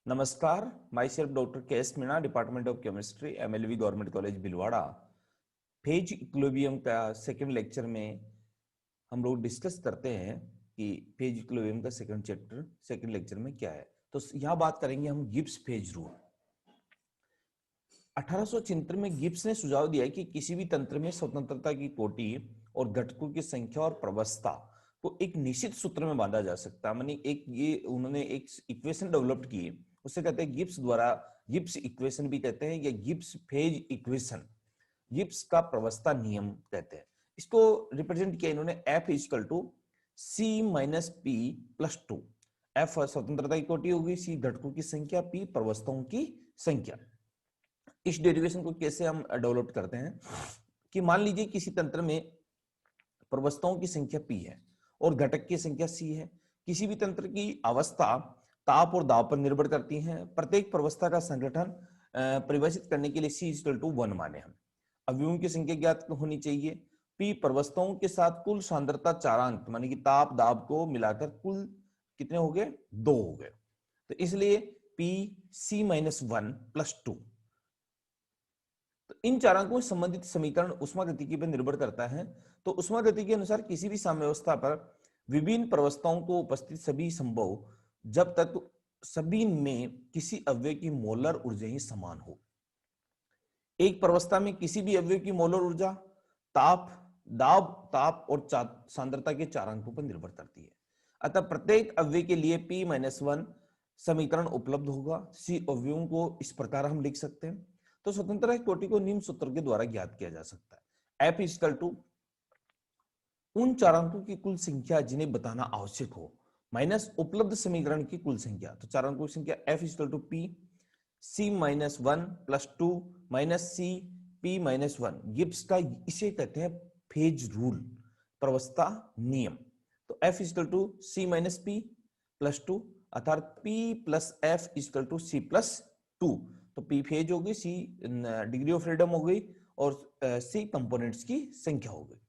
नमस्कार, myself doctor K S Meena, department of chemistry, MLV government college Bhilwara. Phase equilibrium का second lecture में हम लोग डिस्कस करते हैं कि फेज इक्विलिब्रियम का सेकंड चैप्टर सेकंड लेक्चर में क्या है। तो यहाँ बात करेंगे हम गिब्स फेज रूल। 1876 में गिब्स ने सुझाव दिया कि किसी भी तंत्र में स्वतंत्रता की कोटि और घटकों की संख्या और प्रवस्था को एक निश्चित सूत्र में बांधा जा सकता है। मानी एक ये उन्होंने एक इक्वेशन डेवलप की, उसे कहते हैं गिब्स द्वारा, गिब्स इक्वेशन भी कहते हैं या गिब्स फेज इक्वेशन, गिब्स का प्रवस्था नियम कहते हैं। इसको रिप्रेजेंट किया इन्होंने F equal to C minus P plus two. F स्वतंत्रता की कोटि होगी, C घटकों की संख्या, P प्रवस्थाओं की संख्या। इस डेरिवेशन को कैसे हम डेवलप करते हैं कि मान लीजिए किसी तंत्र में प्रवस्थाओं की संख्या P है और घटक की संख्या C है। किसी भी तंत्र की अवस्था ताप और दाब पर निर्भर करती है। प्रत्येक प्रवस्था का संगठन परिभाषित करने के लिए C इक्वल टू 1 माने हम। अवयवों की संख्या ज्ञात होनी चाहिए। P प्रवस्थाओं के साथ कुल सांद्रता चारांक माने कि ताप दाब को मिलाकर कुल कितने हो गए? 2 हो गए। तो इसलिए P C माइनस 1 प्लस 2। तो इन चारांकों से संबंधित समीकरण ऊष्मागतिकी पर निर्भर करता है। तो ऊष्मागतिकी के अनुसार किसी भी साम्यावस्था पर विभिन्न प्रवस्थाओं को उपस्थित सभी संभव जब तक सभी में किसी अवयव की मोलर ऊर्जा ही समान हो। एक प्रवस्था में किसी भी अवयव की मोलर ऊर्जा ताप दाब ताप और सांद्रता के चारांकों पर निर्भर करती है। अतः प्रत्येक अवयव के लिए P माइनस 1 समीकरण उपलब्ध होगा। सी अवयवों को इस प्रकार हम लिख सकते हैं। तो स्वतंत्रता की कोटि को निम्न सूत्र के द्वारा ज्ञात किया जा सकता है। F इक्वल टू उन चारांकों की कुल संख्या जिन्हें बताना आवश्यक हो माइनस उपलब्ध समीकरण की कुल संख्या। तो चारांकों की संख्या F equal to P C minus 1 plus 2 minus C P minus 1। Gibbs का इसे कहते हैं फेज रूल, प्रवस्था नियम। तो F equal to C minus P plus 2 अर्थात P plus F equal to C plus 2। तो P फेज हो गई, C डिग्री ऑफ फ्रीडम हो गई और C कंपोनेंट्स की संख्या हो गई।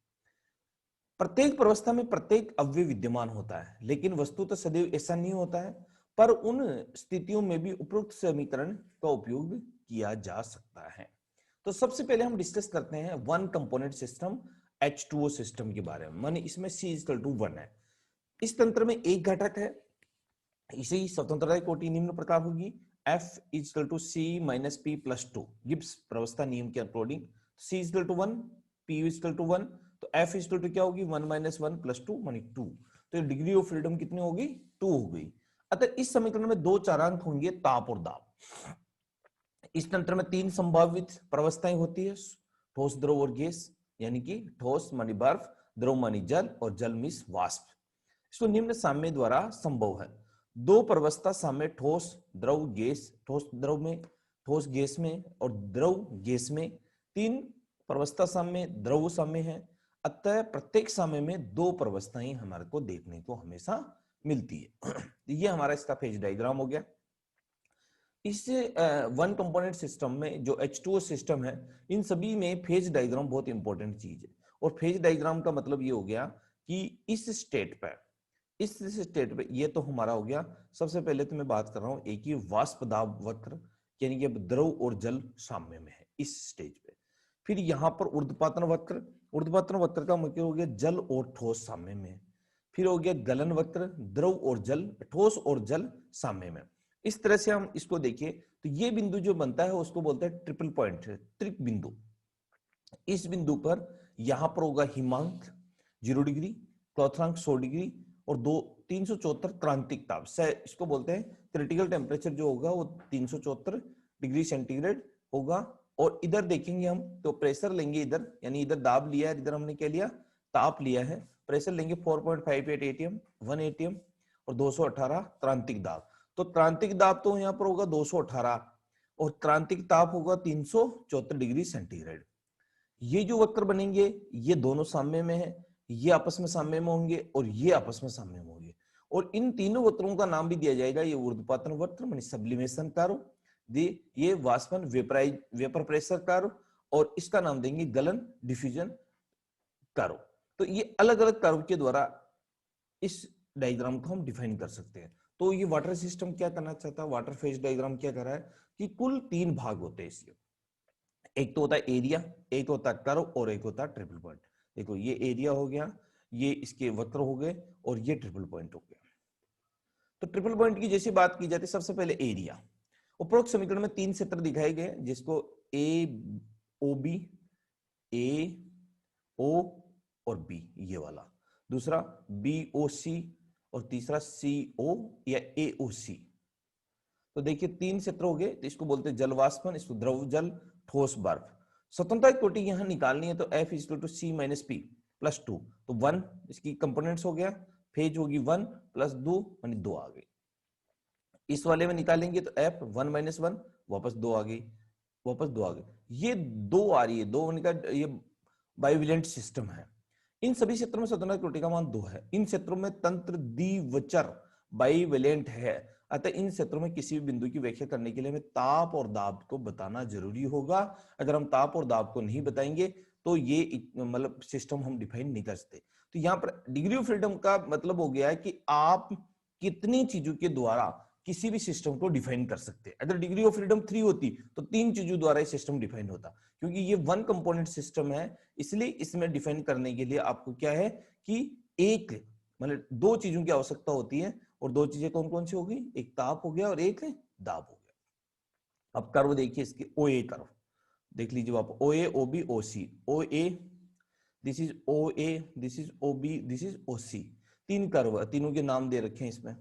प्रत्येक प्रवस्था में प्रत्येक अवयव विद्यमान होता है, लेकिन वस्तुतः सदैव ऐसा नहीं होता है। पर उन स्थितियों में भी उपरोक्त समीकरण का उपयोग किया जा सकता है। तो सबसे पहले हम डिस्कस करते हैं one component system H2O system के बारे में। माने इसमें C इक्वल टू 1 है। इस तंत्र में एक घटक है, इसे ही स्वतंत्रता की कोटि निम्न प्रकार होगी। F equal to C minus P plus 2 Gibbs प्रवस्था नियम के according. C equal to 1, P equal to 1, तो F इक्वल टू क्या होगी? 1 माइनस 1 प्लस 2 मानी 2। तो डिग्री ऑफ फ्रीडम कितनी होगी? 2 हो गई। अतः इस समीकरण में दो चारांक होंगे, ताप और दाब। इस तंत्र में तीन संभावित प्रवस्थाएं होती है, ठोस द्रव और गैस, यानी कि ठोस मानी बर्फ, द्रव मानी जल और जल मीन्स वाष्प। इसको निम्न साम्य द्वारा संभव है। दो प्रवस्था साम्य ठोस द्रव गैस, ठोस द्रव में, ठोस गैस में और द्रव गैस में। तीन प्रवस्था साम्य द्रव साम्य है। अतः प्रत्येक साम्य में दो प्रवस्थाएं हमारे को देखने को हमेशा मिलती है। ये हमारा इसका फेज डायग्राम हो गया। इस वन कंपोनेंट सिस्टम में जो H2O सिस्टम है, इन सभी में फेज डायग्राम बहुत इंपॉर्टेंट चीज है। और फेज डायग्राम का मतलब ये हो गया कि इस स्टेट पे ये तो हमारा हो गया। सबसे पहले तो मैं बात कर रहा हूं एक ही वाष्प दाब वक्र, यानी कि अब द्रव और जल साम्य में है इस स्टेज पे। फिर यहां पर ऊर्ध्वपातन वक्र, ऊर्ध्वपातन वक्र का मतलब हो गया जल और ठोस साम्य में। फिर हो गया गलन वक्र, द्रव और जल, ठोस और जल साम्य में। इस तरह से हम इसको देखिए तो ये बिंदु जो बनता है उसको बोलते हैं ट्रिपल पॉइंट, त्रिक बिंदु। इस बिंदु पर यहां पर होगा हिमांक 0 डिग्री, क्लोथरांक 100 डिग्री और 374 क्रांतिक ताप से इसको बोलते हैं। क्रिटिकल टेम्परेचर जो होगा वो 374 डिग्री सेंटीग्रेड होगा। और इधर देखेंगे हम तो प्रेशर लेंगे इधर, यानी इधर दाब लिया है, इधर हमने क्या लिया? ताप लिया है। प्रेशर लेंगे 4.58 एटीएम, 1 एटीएम और 218 क्रांतिक दाब। तो क्रांतिक दाब तो यहाँ पर होगा 218 और क्रांतिक ताप होगा 374 डिग्री सेंटीग्रेड। ये जो वक्र बनेंगे ये दोनों साम्य में है, ये आपस में साम्य में होंगे और ये आपस में साम्य में होंगे। और इन तीनों वक्रों का नाम भी दिया जाएगा, ये ऊर्ध्वपातन वक्र माने सब्लिमेशन कर्व, ये वाष्पन वेपर प्रेशर कर्व, और इसका नाम देंगे गलन डिफ्यूजन कर्व। तो ये अलग अलग कर्व के द्वारा इस डायग्राम को हम डिफाइन कर सकते हैं। तो ये वाटर सिस्टम क्या करना चाहता है, वाटर फेज डायग्राम क्या कर रहा है कि कुल 3 भाग होते हैं इसके। एक तो होता है एरिया, एक होता है कर्व और एक होता है ट्रिपल पॉइंट। देखो ये एरिया हो गया, ये इसके वक्र हो गए और ये ट्रिपल पॉइंट हो गया। तो ट्रिपल पॉइंट की जैसी बात की जाती है, सबसे पहले एरिया। उपरोक्त समीकरण में 3 क्षेत्र दिखाए गए जिसको ए ओ बी, ए ओ और बी ये वाला, दूसरा बी ओ सी और तीसरा सी ओ या ए ओ सी। तो देखिए 3 क्षेत्र हो गए, तो इसको बोलते हैं जल वाष्पन, इसको द्रव जल, ठोस बर्फ। स्वतंत्रता की कोटि यहां निकालनी है तो F equal to C minus P plus 2, तो 1 इसकी कंपोनेंट्स हो गया, फेज होगी 1 प्लस 2 यानी 2 आ गई। इस वाले में निकालेंगे तो F 1 माइनस 1 वापस 2 आ गई, वापस 2 आ गई। ये 2 आ रही है, 2 का ये बाइवेलेंट सिस्टम है। इन सभी क्षेत्रों में स्वतंत्रता की कोटि का मान 2 है। इन क्षेत्रों में तंत्र द्विवचर बाइवेलेंट है, अतः इन क्षेत्रों में किसी भी बिंदु की व्याख्या करने के लिए हमें ताप और दाब को बताना जरूरी होगा। अगर हम ताप और दाब को नहीं बताएंगे तो ये मतलब सिस्टम हम डिफाइन नहीं कर सकते। तो यहाँ पर डिग्री ऑफ फ्रीडम का मतलब हो गया है कि आप कितनी चीजों के द्वारा किसी भी सिस्टम को डिफाइन कर सकते हैं। अगर डिग्री ऑफ फ्रीडम 3 होती तो 3 चीजों द्वारा सिस्टम डिफाइन होता, क्योंकि ये 1 कंपोनेंट सिस्टम है, इसलिए इसमें डिफाइन करने के लिए आपको क्या है कि एक मतलब 2 चीजों की आवश्यकता होती है। और 2 चीजें कौन कौन सी होगी, एक ताप हो गया और एक दाब हो गया। अब कर्व देखिए इसके, ओ ए कर्व देख लीजिए आप, O A O B O C, O A this is O A, this is O B, this is O C. 3 curve, तीनों के नाम दे रखे हैं इसमें।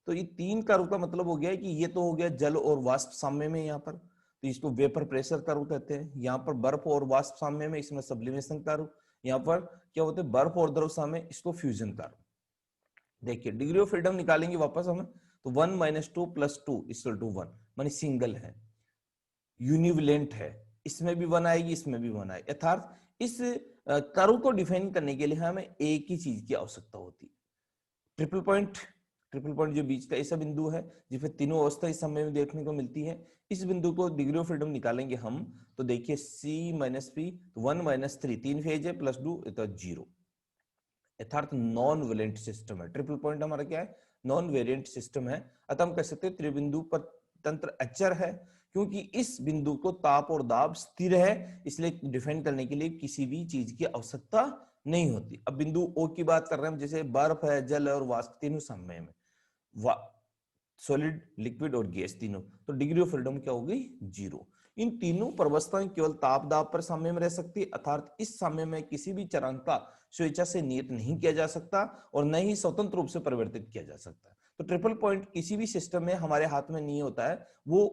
तो ये 3 कर्व का मतलब हो गया है कि ये तो हो गया जल और वाष्प साम्य में, यहाँ पर तो इसको वेपर प्रेशर कर्व कहते हैं। यहाँ पर बर्फ और वाष्प साम्य में, इसमें सब्लिमेशन कर्व। यहाँ पर क्या होते हैं, बर्फ और द्रव साम्य, इसको फ्यूजन कर्व। देखिए डिग्री ऑफ फ्रीडम निकालेंगे वापस हमें, तो 1 माइनस 2 प्लस 2 इक्वल टू 1, मानी सिंगल है, यूनिवलेंट है, इसमें भी 1 आएगी, इसमें भी 1 आएगी। अर्थात इस कर्व को डिफाइन करने के लिए हमें एक ही चीज की आवश्यकता होती है, ट्रिपल पॉइंट। ट्रिपल पॉइंट जो बीच का ऐसा बिंदु है जिसमें तीनों अवस्था इस समय में देखने को मिलती है, इस बिंदु को डिग्री ऑफ फ्रीडम निकालेंगे हम, तो देखिए सी माइनस पी, 1 माइनस 3 3 फेज है, प्लस 2 तो 0। यथार्थ नॉन वेरिएंट सिस्टम है। ट्रिपल पॉइंट हमारा क्या है, नॉन वेरिएंट सिस्टम है। अतः हम कह सकते हैं त्रिबिंदु पर तंत्र अचर है, क्योंकि इस बिंदु को ताप और दाब स्थिर है, इसलिए डिफाइन करने के लिए किसी भी चीज की आवश्यकता नहीं होती। अब बिंदु ओ की बात कर रहे हैं, जैसे बर्फ है, जल और वाष्प तीनों समय में, सॉलिड लिक्विड और गैस तीनों, तो डिग्री ऑफ फ्रीडम क्या होगी, 0। इन तीनों प्रवस्थाएं केवल ताप दाब पर साम्य में रह सकती है, अर्थात इस साम्य में किसी भी चरांक का स्वेच्छा से नियत नहीं किया जा सकता और न ही स्वतंत्र रूप से परिवर्तित किया जा सकता। तो ट्रिपल पॉइंट किसी भी सिस्टम में हमारे हाथ में नहीं होता है, वो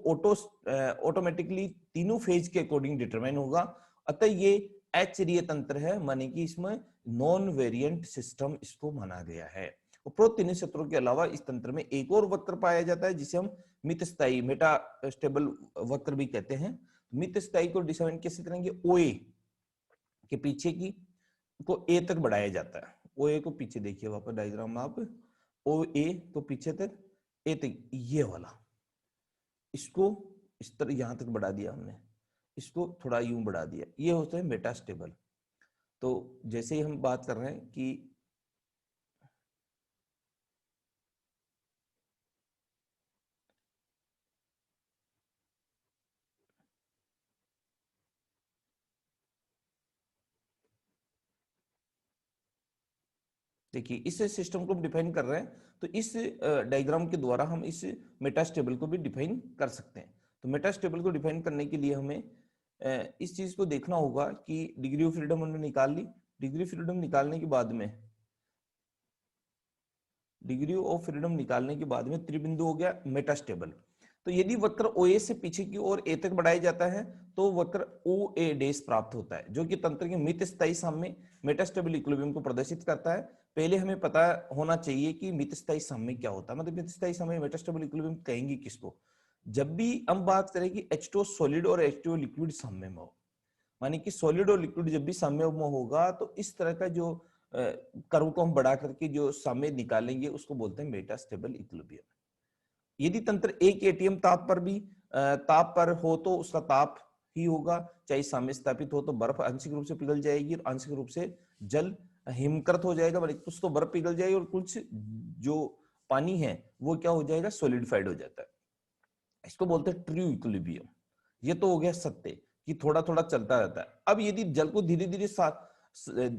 ऑटोमेटिकली तीनों फेज के अकॉर्डिंग डिटरमाइन होगा। अतः ये अचरीय तंत्र है, माने कि इसमें नॉन वेरिएंट सिस्टम इसको माना गया है। उपरोक्त तीनों क्षेत्रों के अलावा इस तंत्र में एक और वक्र पाया जाता है जिसे हम मितस्थायी मेटा स्टेबल वक्र भी कहते हैं। मितस्थायी को डिफाइन कैसे करेंगे, ओए के पीछे की को ए तक बढ़ाया जाता है। ओ ए को पीछे देखिए वापस डायग्राम में आप, ओ ए को पीछे तक, ए तक, ये वाला, इसको इस तरह यहां तक बढ़ा दिया हमने, इसको थोड़ा यूं बढ़ा दिया, ये होता है मेटास्टेबल। तो जैसे ही हम बात कर रहे हैं कि देखिए इस सिस्टम को हम डिफाइन कर रहे हैं, तो इस डायग्राम के द्वारा हम इस मेटास्टेबल को भी डिफाइन कर सकते हैं। तो मेटास्टेबल को डिफाइन करने के लिए हमें इस चीज को देखना होगा कि डिग्री ऑफ फ्रीडम हमने निकाल ली। डिग्री फ्रीडम निकालने के बाद में, डिग्री ऑफ फ्रीडम निकालने के बाद में त्रिबिंदु हो गया मेटास्टेबल। तो यदि वक्र ओ ए से पीछे की ओर ए तक बढ़ाया जाता है तो वक्र ओ ए डेश प्राप्त होता है, जो कि तंत्र के मित स्थायी साम्य मेटास्टेबल इक्विलिब्रियम को प्रदर्शित करता है। पहले हमें पता होना चाहिए कि मित स्थायी साम्य क्या होता है, मतलब मित स्थायी साम्य मेटास्टेबल इक्विलिब्रियम कहेंगे किसको, जब भी हम बात करें कि H2O सॉलिड और H2O लिक्विड साम्य में हो, माने कि सॉलिड और लिक्विड जब भी साम्य में होगा तो इस तरह का जो कर्व को हम बढ़ा करके जो साम्य निकालेंगे उसको बोलते हैं मेटास्टेबल इक्विलिब्रियम। यदि तंत्र एक एटीएम ताप पर भी ताप पर हो तो उसका ताप ही होगा, चाहे साम्य स्थापित हो तो बर्फ आंशिक रूप से पिघल जाएगी और आंशिक रूप से जल हिमकृत हो जाएगा, मतलब कुछ तो बर्फ पिघल जाएगी और कुछ जो पानी है वो क्या हो जाएगा, सॉलिडिफाइड हो जाता है। इसको बोलते हैं ट्रू इक्विलिब्रियम। ये तो हो गया सत्य कि थोड़ा थोड़ा चलता रहता है। अब यदि जल को धीरे धीरे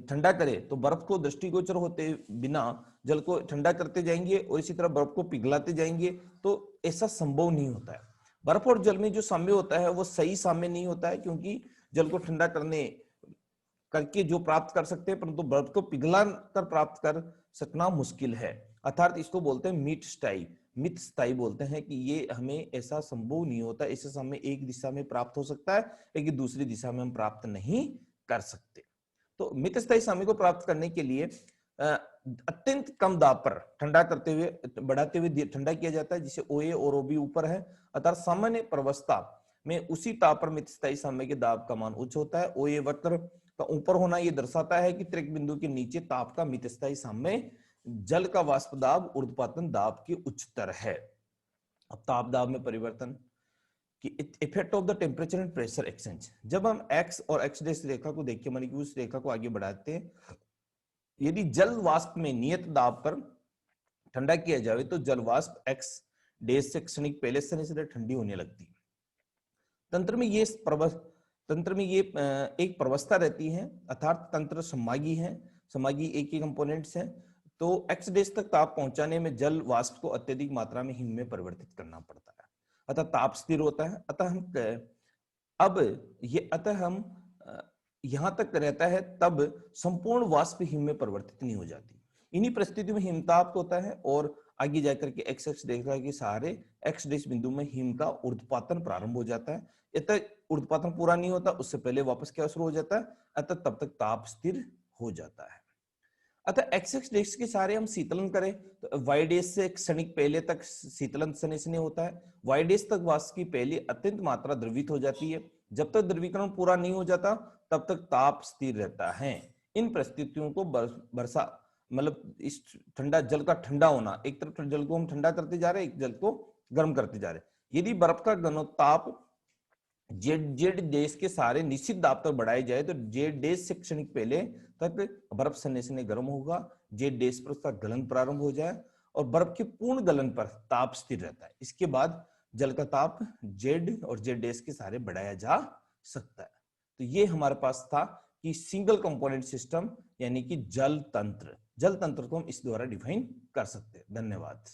ठंडा करे तो बर्फ को दृष्टिगोचर होते बिना जल को ठंडा करते जाएंगे और इसी तरह बर्फ को पिघलाते जाएंगे, तो ऐसा संभव नहीं होता है। बर्फ और जल में जो साम्य होता है वो सही साम्य नहीं होता है, क्योंकि जल को ठंडा करने करके जो प्राप्त कर सकते हैं, परंतु बर्फ को पिघला कर प्राप्त कर सकना मुश्किल है। अर्थात इसको बोलते हैं मित स्थायी। मित स्थायी बोलते हैं कि ये हमें ऐसा संभव नहीं होता, ऐसे समय एक दिशा में प्राप्त हो सकता है लेकिन दूसरी दिशा में हम प्राप्त नहीं कर सकते। तो मित स्थायी साम्य को प्राप्त करने के लिए अत्यंत कम दाब पर ठंडा करते हुए बढ़ाते हुए ठंडा किया जाता है, जिसे OA और OB ऊपर है। अर्थात सामान्य प्रवस्था में उसी ताप पर मित स्थायी साम्य के दाब का मान उच्च होता है। OA वक्र का ऊपर होना यह दर्शाता है कि त्रिक बिंदु के नीचे ताप का मित स्थायी साम्य जल का वाष्प दाब ऊर्ध्वपातन दाब के उच्चतर है। अब ताप दाब में परिवर्तन कि effect of the temperature and pressure exchange. जब हम एक्स और एक्स डैश रेखा को देखिए, मानी कि उस रेखा को आगे बढ़ाते हैं, यदि जल वाष्प में नियत दाब पर ठंडा किया जाए तो जल वाष्प एक्स डैश से क्षणिक पहले से ठंडी होने लगती है। तंत्र में ये एक प्रवस्था रहती है, अर्थात तंत्र समागी है। समागी एक ही कंपोनेंट्स हैं। तो एक्स डेज तक ताप पहुंचाने में जल वाष्प को अत्यधिक मात्रा में हिम में परिवर्तित करना पड़ता है, अतः ताप स्थिर होता है। अतः हम यहां तक रहता है, तब संपूर्ण वाष्प हिम में परिवर्तित नहीं हो जाती। इन्हीं परिस्थितियों में हिमताप होता है और आगे जाकर के एक्स एक्स रेखा के सहारे एक्स डेश बिंदु में हिम का ऊर्ध्वपातन प्रारंभ हो जाता है। अतः ऊर्ध्वपातन पूरा नहीं होता, उससे पहले वापस क्या शुरू हो जाता है, अतः तब तक ताप स्थिर हो जाता है। अतः एक्स एक्स डेश के सहारे हम शीतलन करें तो वाई डेश से क्षणिक पहले तक शीतलन सनेसने होता है। वाई डेश तक वाष्प की पहली अत्यंत मात्रा द्रवित हो जाती है। जब तक द्रवीकरण पूरा नहीं हो जाता तब तक ताप स्थिर रहता है। इन परिस्थितियों को वर्षा मतलब इस ठंडा जल का ठंडा होना, एक तरफ जल को हम ठंडा करते जा रहे हैं, एक जल को गर्म करते जा रहे हैं। यदि बर्फ का घनताप जेड देश के सारे निश्चित दाब तक बढ़ाए जाए तो जेड देश से क्षणिक पहले तक बर्फ सन्निसने गर्म होगा, जेड देश पर उसका गलन प्रारंभ हो जाए और बर्फ के पूर्ण गलन पर ताप स्थिर रहता है। इसके बाद जल का ताप जेड और जेड देश के सारे बढ़ाया जा सकता है। तो ये हमारे पास था कि सिंगल कंपोनेंट सिस्टम यानी कि जल तंत्र को हम इस द्वारा डिफाइन कर सकते हैं। धन्यवाद।